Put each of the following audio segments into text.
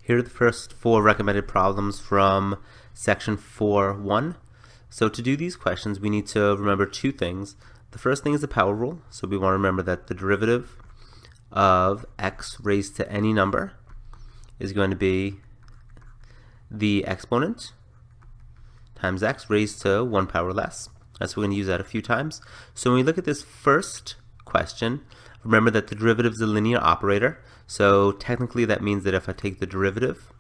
Here are the first 4 recommended problems from section 4.1. So to do these questions, we need to remember 2 things. The first thing is the power rule. So we want to remember that the derivative of x raised to any number is going to be the exponent times x raised to 1 power less. So we're going to use that a few times. So when we look at this first question, remember that the derivative is a linear operator. So technically that means that if I take the derivative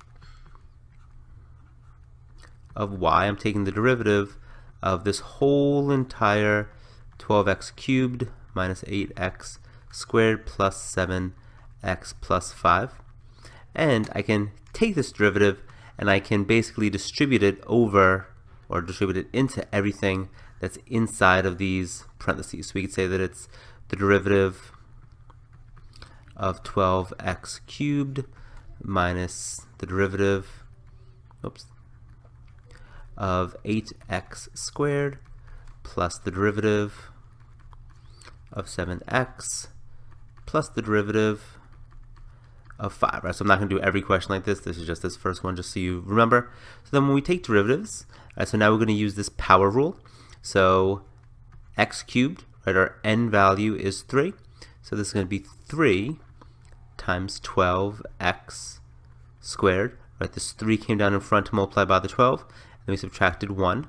of y, I'm taking the derivative of this whole entire 12x cubed minus 8x squared plus 7x plus 5. And I can take this derivative and I can basically distribute it over, or distribute it into everything that's inside of these parentheses. So we could say that it's the derivative of 12x cubed minus the derivative of 8x squared plus the derivative of 7x plus the derivative of 5, right? So I'm not going to do every question like this. This is just this first one, just so you remember. So then when we take derivatives, right, so now we're going to use this power rule. So x cubed, right, our n value is 3. So this is going to be 3 times 12x squared, right? This 3 came down in front to multiply by the 12, and we subtracted 1.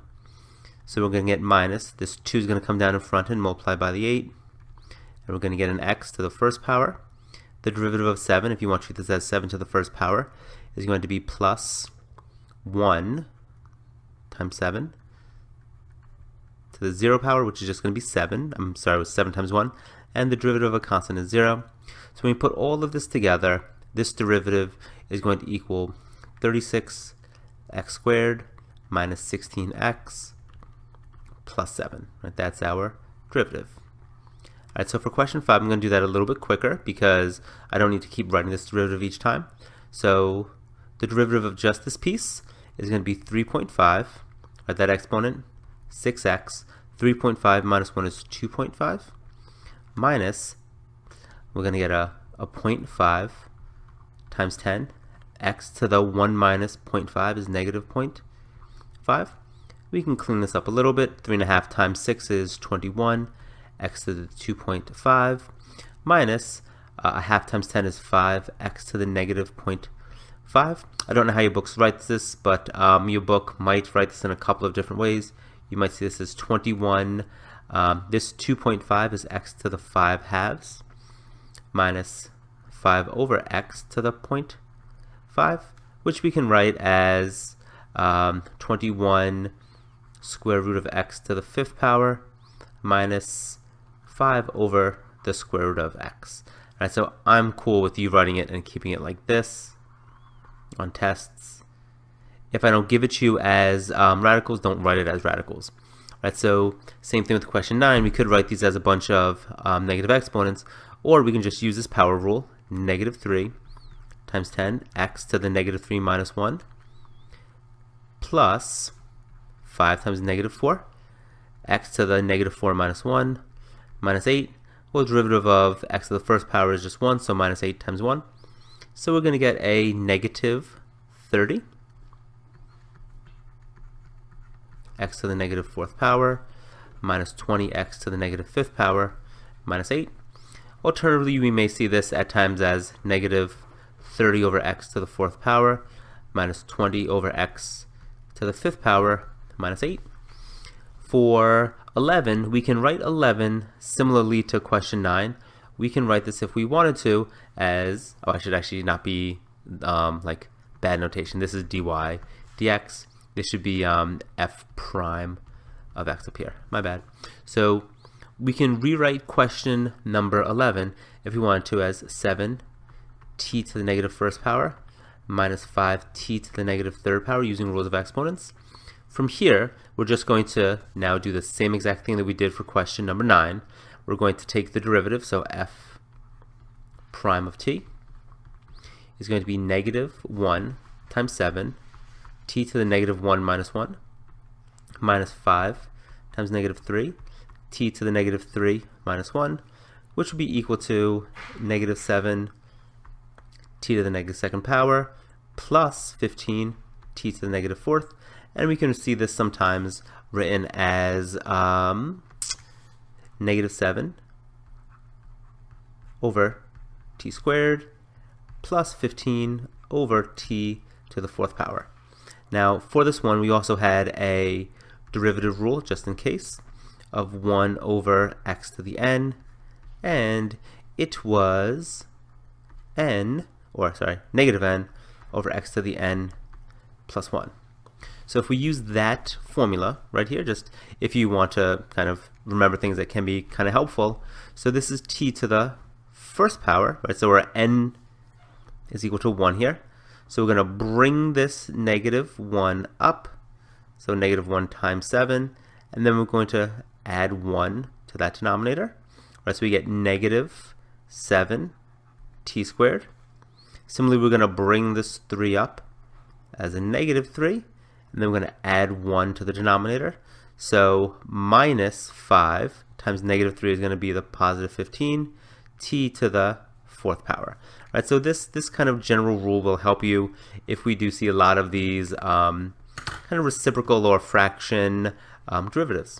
So we're going to get minus, this 2 is going to come down in front and multiply by the 8, and we're going to get an x to the first power. The derivative of 7, if you want to treat this as 7 to the first power, is going to be plus 1 times 7 to the 0 power, which is just going to be 7. I'm sorry, it was 7 times 1. And the derivative of a constant is 0. So when we put all of this together, this derivative is going to equal 36x squared minus 16x plus 7. Right? That's our derivative. All right, so for question 5, I'm going to do that a little bit quicker because I don't need to keep writing this derivative each time. So the derivative of just this piece is going to be 3.5. Right, that exponent, 6x. 3.5 minus 1 is 2.5. Minus, we're going to get a 0.5 times 10. X to the 1 minus 0.5 is negative 0.5. We can clean this up a little bit. 3.5 times 6 is 21. X to the 2.5 minus a half times 10 is 5. X to the negative 0.5. I don't know how your books write this, but your book might write this in a couple of different ways. You might see this as 21. This 2.5 is x to the 5 halves minus 5 over x to the 0.5, which we can write as 21 square root of x to the 5th power minus 5 over the square root of x. All right, so I'm cool with you writing it and keeping it like this on tests. If I don't give it to you as radicals, don't write it as radicals. Right, so same thing with question 9. We could write these as a bunch of negative exponents, or we can just use this power rule, negative 3 times 10, x to the negative 3 minus 1, plus 5 times negative 4, x to the negative 4 minus 1, minus 8. Well, the derivative of x to the first power is just 1, so minus 8 times 1. So we're going to get a negative 30. X to the negative 4th power minus 20x to the negative 5th power minus 8. Alternatively, we may see this at times as negative 30 over x to the 4th power minus 20 over x to the 5th power minus 8. For 11, we can write 11 similarly to question 9. We can write this, if we wanted to, as, oh, I should actually not be like bad notation. This is dy dx. This should be f prime of x up here. My bad. So we can rewrite question number 11 if we wanted to as 7t to the negative 1st power minus 5t to the negative 3rd power using rules of exponents. From here, we're just going to now do the same exact thing that we did for question number 9. We're going to take the derivative, so f prime of t is going to be negative 1 times 7 t to the negative 1 minus 1 minus 5 times negative 3 t to the negative 3 minus 1, which will be equal to negative 7 t to the negative 2nd power plus 15 t to the negative fourth. And we can see this sometimes written as negative 7 over t squared plus 15 over t to the fourth power. Now for this one we also had a derivative rule just in case of 1 over x to the n, and it was negative n over x to the n plus 1. So if we use that formula right here, just if you want to kind of remember things that can be kind of helpful, so this is t to the first power, right? So we're n is equal to 1 here. So we're going to bring this negative 1 up, so negative 1 times 7, and then we're going to add 1 to that denominator. Right, so we get negative 7 t squared. Similarly, we're going to bring this 3 up as a negative 3, and then we're going to add 1 to the denominator. So minus 5 times negative 3 is going to be the positive 15 t to the fourth power. Right, so this kind of general rule will help you if we do see a lot of these kind of reciprocal or fraction derivatives.